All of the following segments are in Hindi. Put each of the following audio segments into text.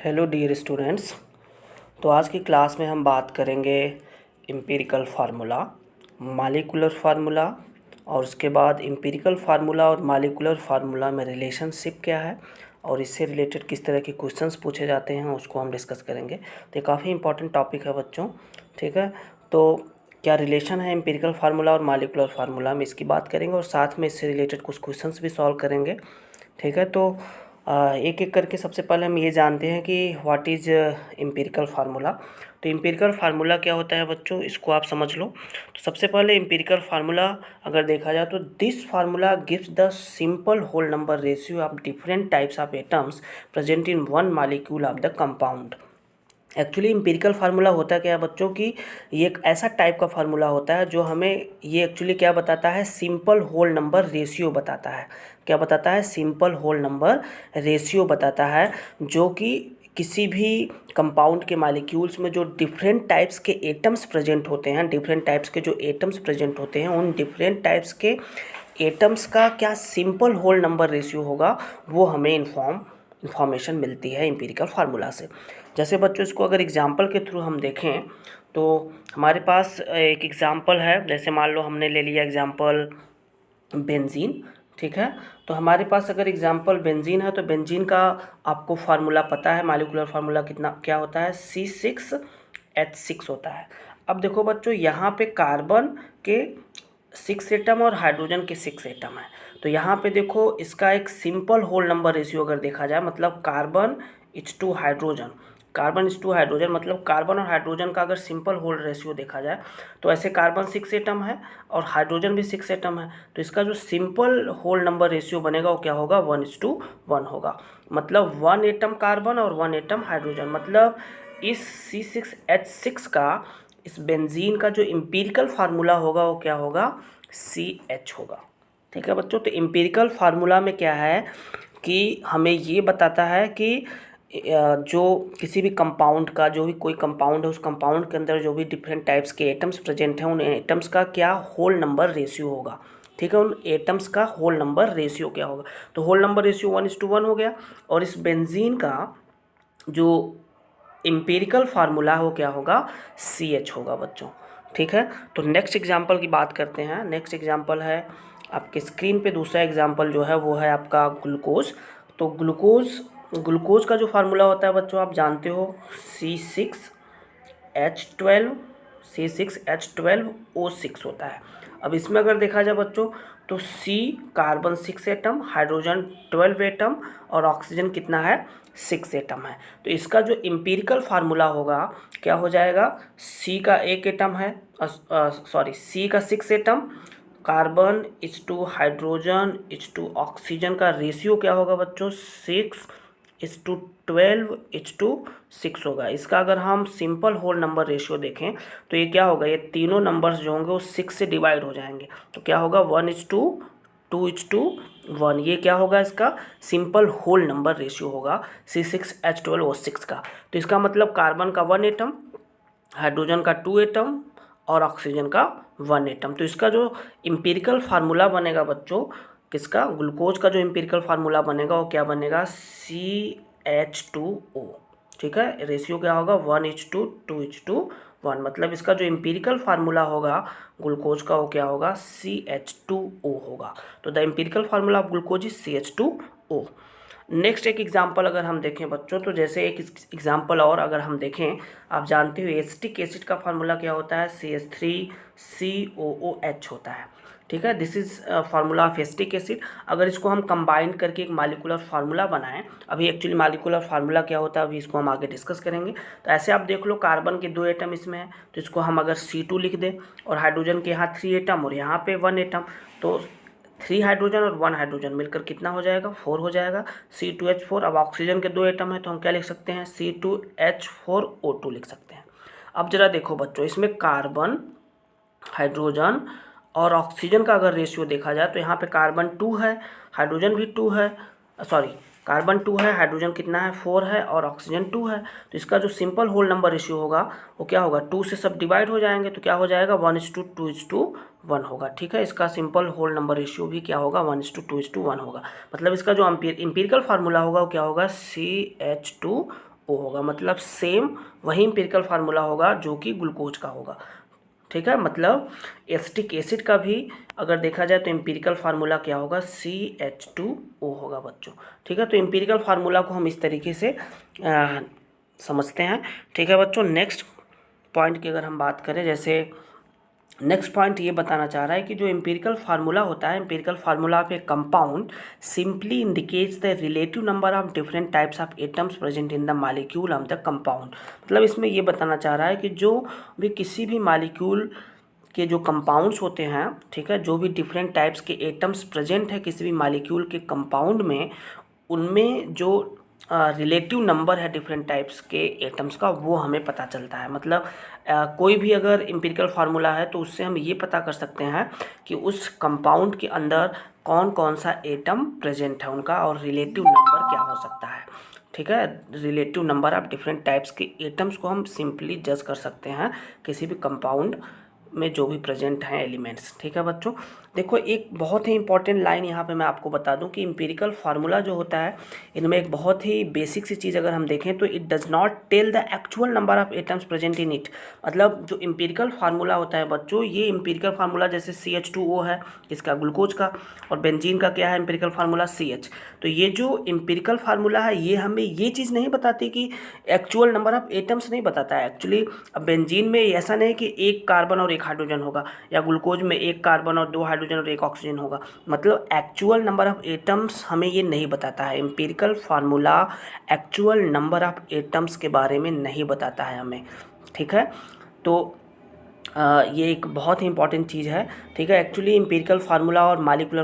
Hello dear students. तो आज की क्लास में हम बात करेंगे एम्पिरिकल फार्मूला, मॉलिक्यूलर फार्मूला और उसके बाद एम्पिरिकल फार्मूला और मॉलिक्यूलर फार्मूला में रिलेशनशिप क्या है और इससे रिलेटेड किस तरह के क्वेश्चंस पूछे जाते हैं उसको हम डिस्कस करेंगे। तो ये काफ़ी इंपॉर्टेंट टॉपिक है बच्चों, ठीक है। तो क्या रिलेशन है एम्पिरिकल फार्मूला और मॉलिक्यूलर फार्मूला में, इसकी बात करेंगे और साथ में इससे रिलेटेड कुछ क्वेश्चंस भी सॉल्व करेंगे, ठीक है। तो एक एक करके सबसे पहले हम ये जानते हैं कि व्हाट इज़ एम्पिरिकल फार्मूला। तो एम्पिरिकल फार्मूला क्या होता है बच्चों, इसको आप समझ लो। तो सबसे पहले एम्पिरिकल फार्मूला अगर देखा जाए तो this formula gives the simple whole number ratio of different types of atoms present in one molecule of the compound. Actually empirical formula होता क्या है बच्चों की, ये एक ऐसा टाइप का फार्मूला होता है जो हमें ये एक्चुअली क्या बताता है, सिंपल होल नंबर रेशियो बताता है। क्या बताता है? सिंपल होल नंबर रेशियो बताता है, जो कि किसी भी कंपाउंड के मॉलिक्यूल्स में जो डिफरेंट टाइप्स के एटम्स प्रेजेंट होते हैं, डिफरेंट टाइप्स के जो एटम्स प्रेजेंट होते हैं, उन डिफरेंट टाइप्स के एटम्स का क्या सिंपल होल नंबर रेशियो होगा, वो हमें इंफॉर्मेशन मिलती है एम्पिरिकल फार्मूला से। जैसे बच्चों इसको अगर एग्जांपल के थ्रू हम देखें तो हमारे पास एक एग्जांपल है। जैसे मान लो हमने ले लिया एग्जांपल बेंजीन, ठीक है। तो हमारे पास अगर एग्जांपल बेंजीन है तो बेंजीन का आपको फार्मूला पता है, मॉलिक्यूलर फार्मूला कितना क्या होता है, C6H6 होता है। अब देखो बच्चों, यहाँ पे कार्बन के 6 एटम और हाइड्रोजन के 6 एटम है। तो यहाँ पे देखो इसका एक सिंपल होल नंबर रेशियो अगर देखा जाए, मतलब carbon is to hydrogen, carbon is to hydrogen, मतलब कार्बन और हाइड्रोजन का अगर सिंपल होल रेशियो देखा जाए तो ऐसे कार्बन 6 एटम है और हाइड्रोजन भी 6 एटम है। तो इसका जो सिंपल होल नंबर रेशियो बनेगा वो क्या होगा, 1:1 होगा। मतलब 1 एटम कार्बन और 1 एटम हाइड्रोजन। मतलब इस C6H6 का, इस बेंजीन का जो एम्पिरिकल फार्मूला होगा वो क्या होगा, CH होगा, ठीक है बच्चों। तो एम्पिरिकल फार्मूला में क्या है कि हमें ये बताता है कि जो किसी भी कंपाउंड का, जो भी कोई कंपाउंड है उस कंपाउंड के अंदर जो भी डिफरेंट टाइप्स के एटम्स प्रेजेंट हैं, उन एटम्स का क्या होल नंबर रेशियो होगा, ठीक है। उन एटम्स का होल नंबर रेशियो क्या होगा। तो होल नंबर रेशियो 1:1 हो गया। और इस बेंजीन का जो एम्पिरिकल फार्मूला है वो क्या होगा, CH होगा बच्चों, ठीक है। तो नेक्स्ट एग्जाम्पल की बात करते हैं। नेक्स्ट एग्जाम्पल है आपके स्क्रीन पे, दूसरा एग्जाम्पल जो है वो है आपका ग्लूकोज। तो ग्लूकोज का जो फार्मूला होता है बच्चों आप जानते हो, C6H12 C6H12O6 होता है। अब इसमें अगर देखा जाए बच्चों तो C carbon 6 atom, hydrogen 12 atom और ऑक्सीजन कितना है, 6 एटम है। तो इसका जो एम्पिरिकल फार्मूला होगा क्या हो जाएगा, C का 1 एटम है, C का 6 atom, carbon is to hydrogen is to oxygen का रेशियो क्या होगा बच्चों, 6:12:6 होगा। इसका अगर हम सिंपल होल नंबर रेशियो देखें तो ये क्या होगा, ये तीनों नंबर्स जो होंगे वो 6 से डिवाइड हो जाएंगे। तो क्या होगा, 1:2:1। ये क्या होगा, इसका सिंपल होल नंबर रेशियो होगा C6H12O6 का। तो इसका मतलब कार्बन का 1 एटम, हाइड्रोजन का 2 एटम और ऑक्सीजन का 1 एटम। तो इसका जो एम्पिरिकल फार्मूला बनेगा बच्चों, किसका, ग्लूकोज का जो एम्पिरिकल फार्मूला बनेगा वो क्या बनेगा, CH2O, ठीक है। रेशियो क्या होगा, 1:2:1। मतलब इसका जो एम्पिरिकल फार्मूला होगा ग्लूकोज का वो क्या होगा, CH2O होगा। तो the empirical formula of glucose is CH2O। Next एक एग्जाम्पल अगर हम देखें बच्चों, तो जैसे एक एग्जाम्पल और अगर हम देखें, आप जानते हो एसिटिक एसिड का फार्मूला क्या होता है, CH3COOH होता है, ठीक है। This is formula of acetic acid. अगर इसको हम कंबाइन करके एक मॉलिक्यूलर फार्मूला बनाएं, अभी एक्चुअली मॉलिक्यूलर फार्मूला क्या होता है अभी इसको हम आगे डिस्कस करेंगे। तो ऐसे आप देख लो, कार्बन के 2 एटम इसमें है तो इसको हम अगर C2 लिख दें, और हाइड्रोजन के यहाँ 3 एटम और यहाँ पे 1 एटम, तो 3 हाइड्रोजन और 1 हाइड्रोजन मिलकर कितना हो जाएगा, 4 हो जाएगा, C2H4। अब ऑक्सीजन के 2 एटम है तो हम क्या लिख सकते हैं, C2H4O2 लिख सकते हैं। अब जरा देखो बच्चों, इसमें कार्बन, हाइड्रोजन और ऑक्सीजन का अगर रेशियो देखा जाए तो यहाँ पे कार्बन 2 है, हाइड्रोजन भी 2 है, कार्बन 2 है, हाइड्रोजन कितना है, 4 है और ऑक्सीजन 2 है। तो इसका जो सिंपल होल नंबर रेशियो होगा वो क्या होगा, 2 से सब डिवाइड हो जाएंगे तो क्या हो जाएगा, 1:2:1 होगा, ठीक है। इसका सिंपल होल नंबर रेशियो भी क्या होगा, 1:2:1 होगा। मतलब इसका जो एम्पिरिकल फार्मूला होगा वो क्या होगा, CH2O O होगा, मतलब सेम वही एम्पिरिकल फार्मूला होगा जो कि ग्लूकोज का होगा। ठीक है, मतलब एसिटिक एसिड का भी अगर देखा जाए तो एम्पिरिकल फार्मूला क्या होगा, CH2O होगा बच्चों। ठीक है, तो एम्पिरिकल फार्मूला को हम इस तरीके से समझते हैं। ठीक है बच्चों, नेक्स्ट पॉइंट की अगर हम बात करें, जैसे नेक्स्ट पॉइंट ये बताना चाह रहा है कि जो एम्पिरिकल फार्मूला होता है, empirical formula of A compound simply indicates the relative number of different types of atoms present in the molecule of the compound. मतलब इसमें ये बताना चाह रहा है कि जो भी किसी भी मॉलिक्यूल के जो कंपाउंड्स होते हैं, ठीक है, जो भी डिफरेंट टाइप्स के एटम्स प्रेजेंट है किसी भी मॉलिक्यूल के कंपाउंड में, उनमें जो रिलेटिव नंबर है डिफरेंट टाइप्स के एटम्स का, वो हमें पता चलता है। मतलब कोई भी अगर एम्पिरिकल फार्मूला है तो उससे हम ये पता कर सकते हैं कि उस कंपाउंड के अंदर कौन कौन सा एटम प्रेजेंट है उनका, और रिलेटिव नंबर क्या हो सकता है। ठीक है, relative number of different types के एटम्स को हम सिंपली जज कर सकते हैं किसी भी कंपाउंड में जो भी प्रेजेंट हैं एलिमेंट्स। ठीक है बच्चों, देखो एक बहुत ही इंपॉर्टेंट लाइन यहाँ पे मैं आपको बता दूं कि एम्पिरिकल फार्मूला जो होता है, इनमें एक बहुत ही बेसिक सी चीज़ अगर हम देखें तो it does not tell the actual number of atoms present in it. मतलब जो एम्पिरिकल फार्मूला होता है बच्चों, ये एम्पिरिकल फार्मूला जैसे CH2O है इसका, ग्लूकोज का, और बेंजीन का क्या है एम्पिरिकल फार्मूला CH। तो ये जो एम्पिरिकल फार्मूला है ये हमें ये चीज़ नहीं बताती कि एक्चुअल नंबर ऑफ एटम्स नहीं बताता है एक्चुअली। अब बेंजीन में ऐसा नहीं कि एक कार्बन और एक हाइड्रोजन होगा, या ग्लूकोज में एक कार्बन और दो हाइड्रोजन और एक ऑक्सीजन होगा। मतलब एक्चुअल नंबर ऑफ एटम्स हमें ये नहीं बताता है। Empirical formula actual number of atoms के बारे में नहीं बताता है हमें। ठीक है, तो ये एक बहुत ही इंपॉर्टेंट चीज़ है। ठीक है, एक्चुअली एम्पिरिकल फार्मूला और मॉलिक्यूलर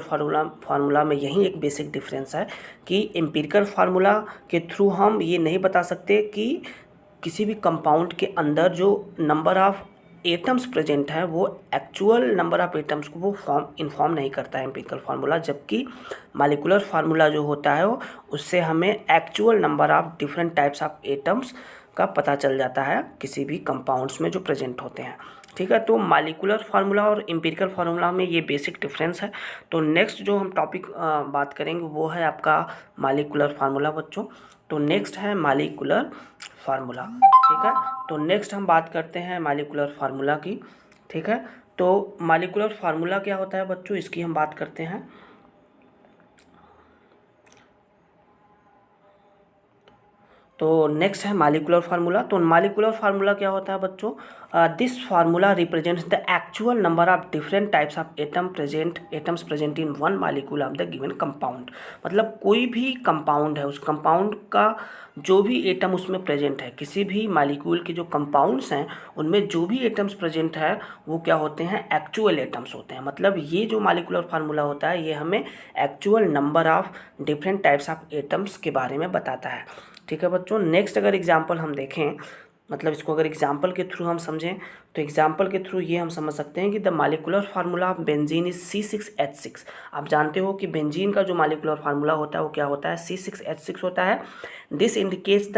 फार्मूला में यही एक बेसिक डिफरेंस है कि एम्पिरिकल फार्मूला के थ्रू हम ये नहीं बता सकते कि किसी भी कंपाउंड के अंदर जो नंबर ऑफ एटम्स प्रेजेंट है वो एक्चुअल नंबर ऑफ एटम्स को वो इन्फॉर्म नहीं करता है एम्पिरिकल फार्मूला। जबकि मॉलिक्यूलर फार्मूला जो होता है वो उससे हमें actual number of different types of atoms का पता चल जाता है किसी भी कंपाउंड्स में जो प्रेजेंट होते हैं। ठीक है, तो मॉलिक्यूलर फार्मूला और एम्पिरिकल फार्मूला में ये बेसिक डिफरेंस है। तो नेक्स्ट जो हम टॉपिक बात करेंगे वो है आपका मॉलिक्यूलर फार्मूला बच्चों। तो नेक्स्ट है मॉलिक्यूलर फार्मूला। ठीक है, तो नेक्स्ट हम बात करते हैं मॉलिक्यूलर फार्मूला की। ठीक है, तो मॉलिक्यूलर फार्मूला क्या होता है बच्चों, इसकी हम बात करते हैं। तो नेक्स्ट है मॉलिक्यूलर फार्मूला। तो मॉलिक्यूलर फार्मूला क्या होता है बच्चों, this formula represents the actual number of different types of atoms present in one molecule of the given compound. मतलब कोई भी कंपाउंड है, उस कंपाउंड का जो भी एटम उसमें प्रेजेंट है, किसी भी मॉलिक्यूल के जो कंपाउंड्स हैं उनमें जो भी एटम्स प्रेजेंट है वो क्या होते हैं, एक्चुअल एटम्स होते हैं। मतलब ये जो मॉलिक्यूलर फार्मूला होता है ये हमें actual number of different types of atoms के बारे में बताता है। ठीक है बच्चों, नेक्स्ट अगर एग्जांपल हम देखें, मतलब इसको अगर एग्जांपल के थ्रू हम समझें तो एग्जांपल के थ्रू ये हम समझ सकते हैं कि the molecular formula of benzene is C6H6। आप जानते हो कि बेंजीन का जो मॉलिक्यूलर फार्मूला होता है वो क्या होता है, C6H6 होता है। This indicates the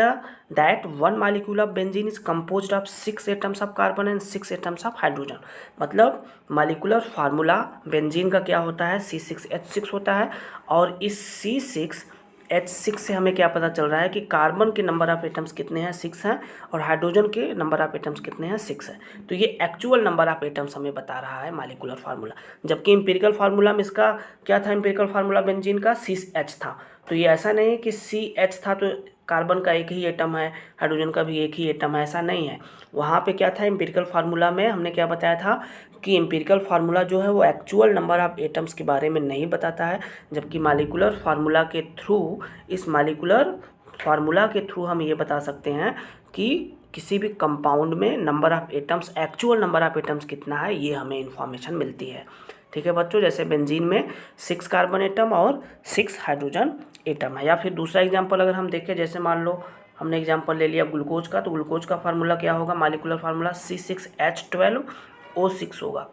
that one molecule of benzene is composed of 6 atoms of carbon and 6 atoms of hydrogen. मतलब मॉलिक्यूलर फार्मूला बेंजीन का क्या होता है, C6H6 होता है। और इस C6H6 से हमें क्या पता चल रहा है कि कार्बन के नंबर ऑफ एटम्स कितने हैं, 6 हैं, और हाइड्रोजन के नंबर ऑफ एटम्स कितने हैं, 6 हैं। तो ये एक्चुअल नंबर ऑफ एटम्स हमें बता रहा है मॉलिक्यूलर फार्मूला। जबकि एम्पिरिकल फार्मूला में इसका क्या था, एम्पिरिकल फार्मूला बेंजीन का CH था। तो ये ऐसा नहीं कि CH था तो कार्बन का एक ही एटम है, हाइड्रोजन का भी एक ही एटम है, ऐसा नहीं है। वहाँ पे क्या था, एम्पिरिकल फार्मूला में हमने क्या बताया था कि एम्पिरिकल फार्मूला जो है वो एक्चुअल नंबर ऑफ एटम्स के बारे में नहीं बताता है। जबकि मॉलिक्यूलर फार्मूला के थ्रू, इस मॉलिक्यूलर फार्मूला के थ्रू हम ये बता सकते हैं कि किसी भी कंपाउंड में number of atoms, actual number of atoms कितना है, ये हमें इन्फॉर्मेशन मिलती है। ठीक है बच्चों, जैसे बेंजीन में 6 कार्बन एटम और 6 हाइड्रोजन एटम है। या फिर दूसरा एग्जांपल अगर हम देखें, जैसे मान लो हमने एग्जांपल ले लिया ग्लूकोज का, तो ग्लूकोज का फार्मूला क्या होगा, मॉलिक्यूलर फार्मूला C6H12O6 होगा।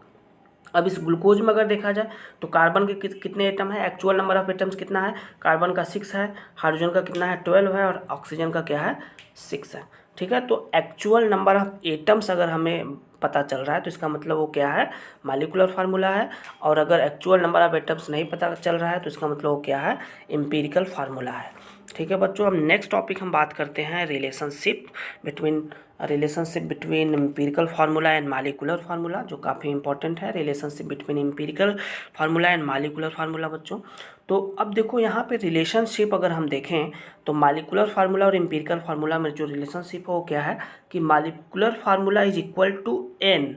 अब इस ग्लूकोज में अगर देखा जाए तो कार्बन के कितने एटम है, एक्चुअल नंबर ऑफ एटम्स कितना है, कार्बन का 6 है, हाइड्रोजन का कितना है, 12 है, और ऑक्सीजन का क्या है, 6 है। ठीक है, तो एक्चुअल नंबर ऑफ एटम्स अगर हमें पता चल रहा है तो इसका मतलब वो क्या है, मॉलिक्यूलर फार्मूला है। और अगर एक्चुअल नंबर ऑफ एटम्स नहीं पता चल रहा है तो इसका मतलब वो क्या है, एम्पिरिकल फार्मूला है। ठीक है बच्चों, अब नेक्स्ट टॉपिक हम बात करते हैं relationship between empirical formula and molecular formula, जो काफ़ी इंपॉर्टेंट है। Relationship between empirical formula and molecular formula बच्चों। तो अब देखो यहाँ पे रिलेशनशिप अगर हम देखें तो मालिकुलर फार्मूला और एम्पिरिकल फार्मूला में जो रिलेशनशिप है वो क्या है कि molecular formula is equal to N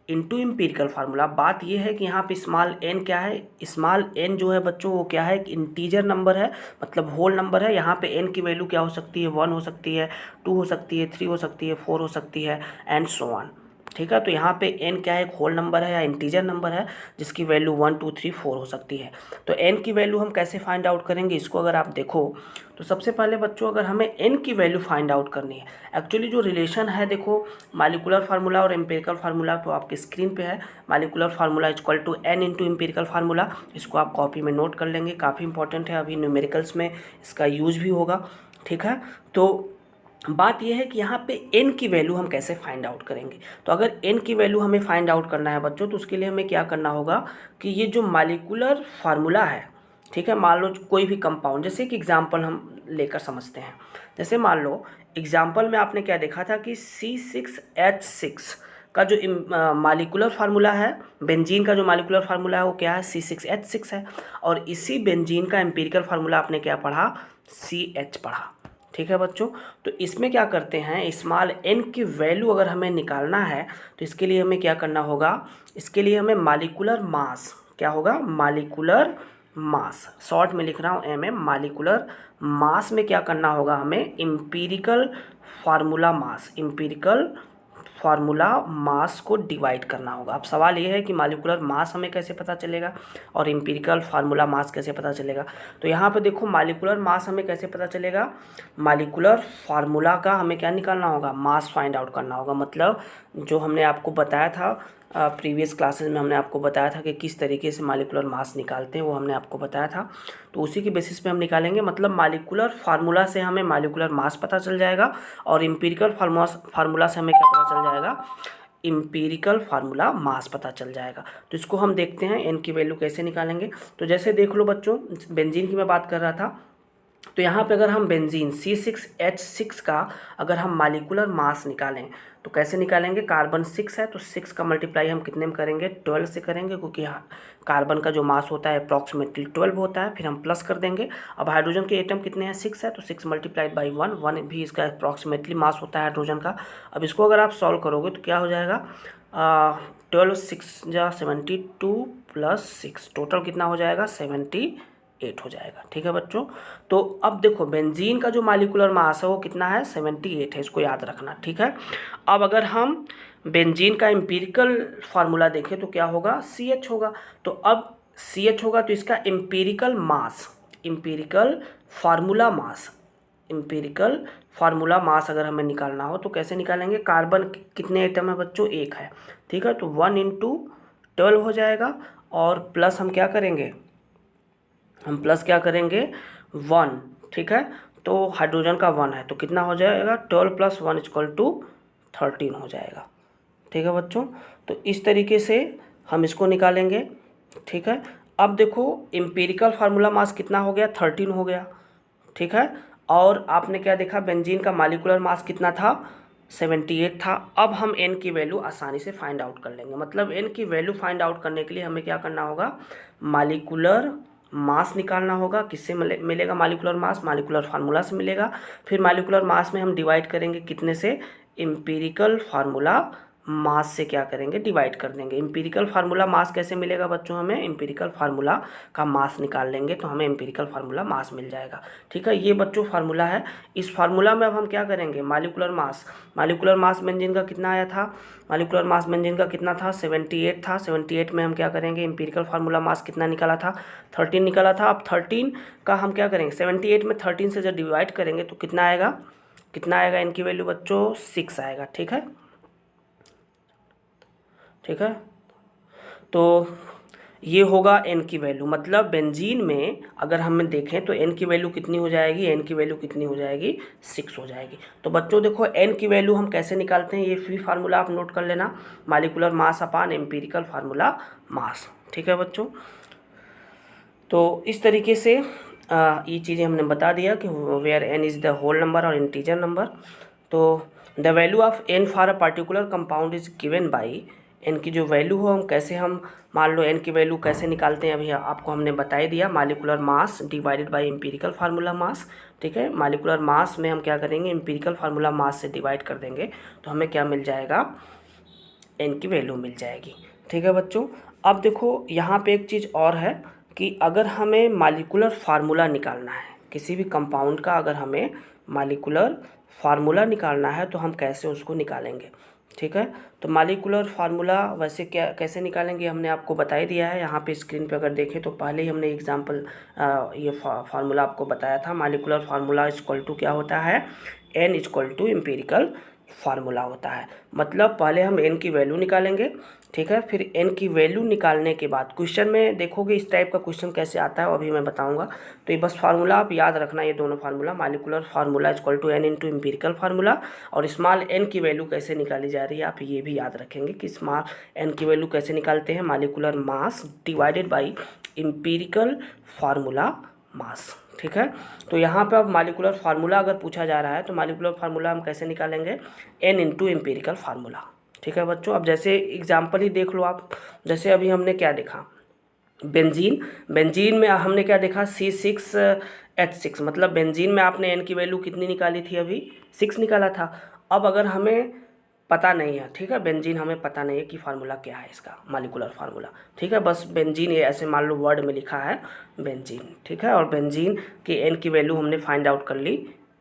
into empirical formula. बात यह है कि यहाँ पे स्मॉल एन क्या है, स्मॉल एन जो है बच्चों वो क्या है, एक इंटीजर नंबर है, मतलब होल नंबर है। यहाँ पे एन की वैल्यू क्या हो सकती है, 1 हो सकती है, 2 हो सकती है, 3 हो सकती है, 4 हो सकती है एंड सो ऑन। ठीक है, तो यहाँ पे n क्या है, एक होल नंबर है या इंटीजर नंबर है जिसकी वैल्यू 1 2 3 4 हो सकती है। तो n की वैल्यू हम कैसे फाइंड आउट करेंगे, इसको अगर आप देखो तो सबसे पहले बच्चों अगर हमें n की वैल्यू फाइंड आउट करनी है, एक्चुअली जो रिलेशन है देखो मालिकुलर फार्मूला और एम्पिरिकल फार्मूला तो आपकी स्क्रीन पे है। Molecular formula is equal to n into empirical formula, इसको आप कॉपी में नोट कर लेंगे, काफ़ी इंपॉर्टेंट है, अभी न्यूमेरिकल्स में इसका यूज भी होगा। ठीक है, तो बात यह है कि यहाँ पे n की वैल्यू हम कैसे फाइंड आउट करेंगे। तो अगर n की वैल्यू हमें फाइंड आउट करना है बच्चों तो उसके लिए हमें क्या करना होगा कि ये जो मालिकुलर फार्मूला है, ठीक है, मान लो कोई भी कंपाउंड, जैसे कि एग्जांपल हम लेकर समझते हैं। जैसे मान लो एग्जांपल में आपने क्या देखा था कि C6H6 का जो मालिकुलर फार्मूला है, बेंजीन का जो मालिकुलर फार्मूला है वो क्या है, C6H6 है। और इसी बेंजीन का एम्पिरिकल फार्मूला आपने क्या पढ़ा, CH पढ़ा। ठीक है बच्चों, तो इसमें क्या करते हैं, स्मॉल n की वैल्यू अगर हमें निकालना है तो इसके लिए हमें क्या करना होगा, इसके लिए हमें मालिकुलर मास, क्या होगा, मालिकुलर मास, शॉर्ट में लिख रहा हूँ mm, मालिकुलर मास में क्या करना होगा हमें, empirical formula mass, empirical formula मास को डिवाइड करना होगा। अब सवाल ये है कि मालिकुलर मास हमें कैसे पता चलेगा और एम्पिरिकल फार्मूला मास कैसे पता चलेगा। तो यहाँ पे देखो मालिकुलर मास हमें कैसे पता चलेगा, मालिकुलर फार्मूला का हमें क्या निकालना होगा, मास फाइंड आउट करना होगा। मतलब जो हमने आपको बताया था प्रीवियस क्लासेस में, हमने आपको बताया था कि किस तरीके से मालिकुलर मास निकालते हैं, वो हमने आपको बताया था। तो उसी की बेसिस पे हम निकालेंगे, मतलब मालिकुलर फार्मूला से हमें मालिकुलर मास पता चल जाएगा और एम्पिरिकल फार्मूला से हमें क्या पता चल जाएगा, एम्पिरिकल फार्मूला मास पता चल जाएगा। तो इसको हम देखते हैं एन की वैल्यू कैसे निकालेंगे। तो जैसे देख लो बच्चों, बेंजीन की मैं बात कर रहा था, तो यहाँ पे अगर हम बेंजीन C6H6 का अगर हम मालिकुलर मास निकालें तो कैसे निकालेंगे, कार्बन 6 है तो 6 का मल्टीप्लाई हम कितने में करेंगे, 12 से करेंगे, क्योंकि कार्बन का जो मास होता है अप्रॉक्सीमेटली 12 होता है, फिर हम प्लस कर देंगे। अब हाइड्रोजन के एटम कितने हैं, 6 है तो 6 मल्टीप्लाइड बाई 1 भी इसका अप्रॉक्सीमेटली मास होता है हाइड्रोजन का। अब इसको अगर आप सॉल्व करोगे तो क्या हो जाएगा, 12 6 जा 72 प्लस 6 टोटल कितना हो जाएगा, 78 हो जाएगा। ठीक है बच्चों, तो अब देखो बेंजीन का जो मालिकुलर मास है वो कितना है, 78 है, इसको याद रखना। ठीक है, अब अगर हम बेंजीन का एम्पिरिकल फार्मूला देखें तो क्या होगा, CH होगा। तो अब CH होगा तो इसका empirical mass, empirical formula mass, empirical formula mass अगर हमें निकालना हो तो कैसे निकालेंगे, कार्बन कितने एटम है बच्चों, 1 है। ठीक है, तो 1 इंटू 12 हो जाएगा और प्लस हम क्या करेंगे, हम प्लस क्या करेंगे, 1। ठीक है, तो हाइड्रोजन का 1 है तो कितना हो जाएगा, 12 प्लस 1 इक्वल टू 13 हो जाएगा। ठीक है बच्चों, तो इस तरीके से हम इसको निकालेंगे। ठीक है, अब देखो एम्पिरिकल फार्मूला मास कितना हो गया, 13 हो गया। ठीक है, और आपने क्या देखा, बेंजीन का मालिकुलर मास कितना था, 78 था। अब हम n की वैल्यू आसानी से फाइंड आउट कर लेंगे। मतलब n की वैल्यू फाइंड आउट करने के लिए हमें क्या करना होगा, मालिकुलर मास निकालना होगा। किससे मिलेगा मालिकुलर मास, मालिकुलर फार्मूला से मिलेगा। फिर मालिकुलर मास में हम डिवाइड करेंगे कितने से, एम्पिरिकल फार्मूला मास से क्या करेंगे, डिवाइड कर देंगे। एम्पिरिकल फार्मूला मास कैसे मिलेगा बच्चों, हमें एम्पिरिकल फार्मूला का मास निकाल लेंगे तो हमें एम्पिरिकल फार्मूला मास मिल जाएगा। ठीक है, ये बच्चों फार्मूला है। इस फार्मूला में अब हम क्या करेंगे, molecular mass, molecular mass benzene का कितना आया था, मालिकुलर मास बेंजीन का कितना था, 78 था। 78 में हम क्या करेंगे, एम्पिरिकल फार्मूला मास कितना निकाला था, 13 निकाला था। अब 13 का हम क्या करेंगे, 78 में 13 से जब डिवाइड करेंगे तो कितना आएगा, कितना आएगा, इनकी वैल्यू बच्चों 6 आएगा। ठीक है, ठीक है, तो ये होगा n की वैल्यू। मतलब बेंजीन में अगर हमें देखें तो n की वैल्यू कितनी हो जाएगी, n की वैल्यू कितनी हो जाएगी, 6 हो जाएगी। तो बच्चों देखो n की वैल्यू हम कैसे निकालते हैं, ये फ्री फार्मूला आप नोट कर लेना, मालिकुलर मास अपान एम्पिरिकल फार्मूला मास। ठीक है बच्चों, तो इस तरीके से ये चीज़ें हमने बता दिया कि where N is the whole number और इंटीजर नंबर। तो the value of N for a particular compound is given by, N की जो वैल्यू हो हम मान लो एन की वैल्यू कैसे निकालते हैं अभी आपको हमने बता ही दिया, molecular mass divided by empirical formula मास। ठीक है, मॉलिक्यूलर मास में हम क्या करेंगे, एम्पिरिकल फार्मूला मास से डिवाइड कर देंगे तो हमें क्या मिल जाएगा, एन की वैल्यू मिल जाएगी। ठीक है बच्चों, अब देखो यहाँ पे एक चीज़ और है कि अगर हमें मॉलिक्यूलर फार्मूला निकालना है किसी भी कंपाउंड का, अगर हमें मॉलिक्यूलर फार्मूला निकालना है तो हम कैसे उसको निकालेंगे। ठीक है, तो मॉलिक्यूलर फार्मूला वैसे क्या कैसे निकालेंगे हमने आपको बता ही दिया है। यहाँ पे स्क्रीन पे अगर देखें तो पहले ही हमने एग्जांपल ये फार्मूला आपको बताया था। मॉलिक्यूलर फार्मूला इक्वल टू क्या होता है, n equal to empirical formula होता है। मतलब पहले हम एन की वैल्यू निकालेंगे, ठीक है, फिर एन की वैल्यू निकालने के बाद क्वेश्चन में देखोगे इस टाइप का क्वेश्चन कैसे आता है अभी मैं बताऊंगा। तो ये बस फार्मूला आप याद रखना, ये दोनों formula molecular formula equal to N into empirical formula, और स्मॉल एन की वैल्यू कैसे निकाली जा रही है आप ये भी याद रखेंगे कि स्मॉल एन की वैल्यू कैसे निकालते हैं, molecular mass divided by empirical formula मास। ठीक है, तो यहाँ पे अब मॉलिक्यूलर फार्मूला अगर पूछा जा रहा है तो मॉलिक्यूलर फार्मूला हम कैसे निकालेंगे, एन इंटू एम्पिरिकल फार्मूला। ठीक है बच्चों, अब जैसे एग्जाम्पल ही देख लो आप, जैसे अभी हमने क्या देखा, बेंजीन, बेंजीन में हमने क्या देखा, C6H6, मतलब बेंजीन में आपने एन की वैल्यू कितनी निकाली थी, अभी 6 निकाला था। अब अगर हमें पता नहीं है, ठीक है, बेंजीन हमें पता नहीं है कि फार्मूला क्या है इसका, मॉलिक्यूलर फार्मूला। ठीक है, बस बेंजीन ये ऐसे मान लो वर्ड में लिखा है बेंजीन। ठीक है, और बेंजीन की एन की वैल्यू हमने फाइंड आउट कर ली,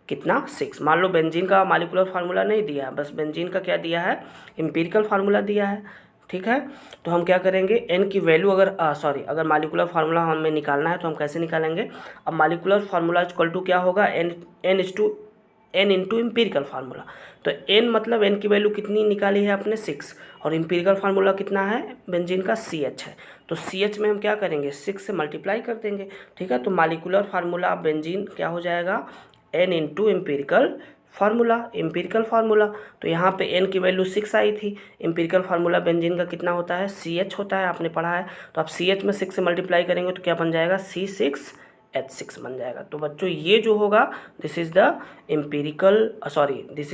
कितना, 6। मान लो बेंजीन का मॉलिक्यूलर फार्मूला नहीं दिया है, बस बेंजीन का क्या दिया है, एम्पिरिकल फार्मूला दिया है। ठीक है, तो हम क्या करेंगे, एन की वैल्यू अगर मॉलिक्यूलर फार्मूला हमें निकालना है तो हम कैसे निकालेंगे। अब मॉलिक्यूलर फार्मूला इक्वल टू क्या होगा, एन इंटू एम्पिरिकल फार्मूला। तो एन मतलब एन की वैल्यू कितनी निकाली है अपने 6, और एम्पिरिकल फार्मूला कितना है बेंजीन का, CH है। तो CH में हम क्या करेंगे, 6 से मल्टीप्लाई कर देंगे। ठीक है, तो मॉलिक्यूलर फार्मूला बेंजीन क्या हो जाएगा, एन इंटू एम्पिरिकल फार्मूला। तो यहाँ पे एन की वैल्यू 6 आई थी, एम्पिरिकल फार्मूला बेंजीन का कितना होता है, CH होता है, आपने पढ़ा है। तो आप CH में 6 से मल्टीप्लाई करेंगे तो क्या बन जाएगा, C6H6 बन जाएगा। तो बच्चों ये जो होगा, this is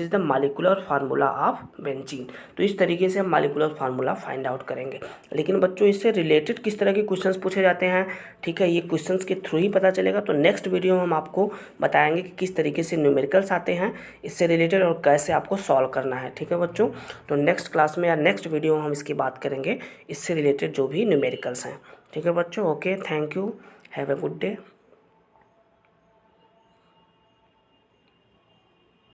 the molecular formula of benzene. तो इस तरीके से हम मॉलिक्यूलर फार्मूला फाइंड आउट करेंगे। लेकिन बच्चों इससे रिलेटेड किस तरह के क्वेश्चंस पूछे जाते हैं, ठीक है, ये क्वेश्चंस के थ्रू ही पता चलेगा। तो नेक्स्ट वीडियो में हम आपको बताएंगे कि किस तरीके से न्यूमेरिकल्स आते हैं इससे रिलेटेड और कैसे आपको सॉल्व करना है। ठीक है बच्चों, तो नेक्स्ट क्लास में या नेक्स्ट वीडियो में हम इसकी बात करेंगे, इससे रिलेटेड जो भी न्यूमेरिकल्स हैं। ठीक है बच्चों, okay, thank you, have a good day.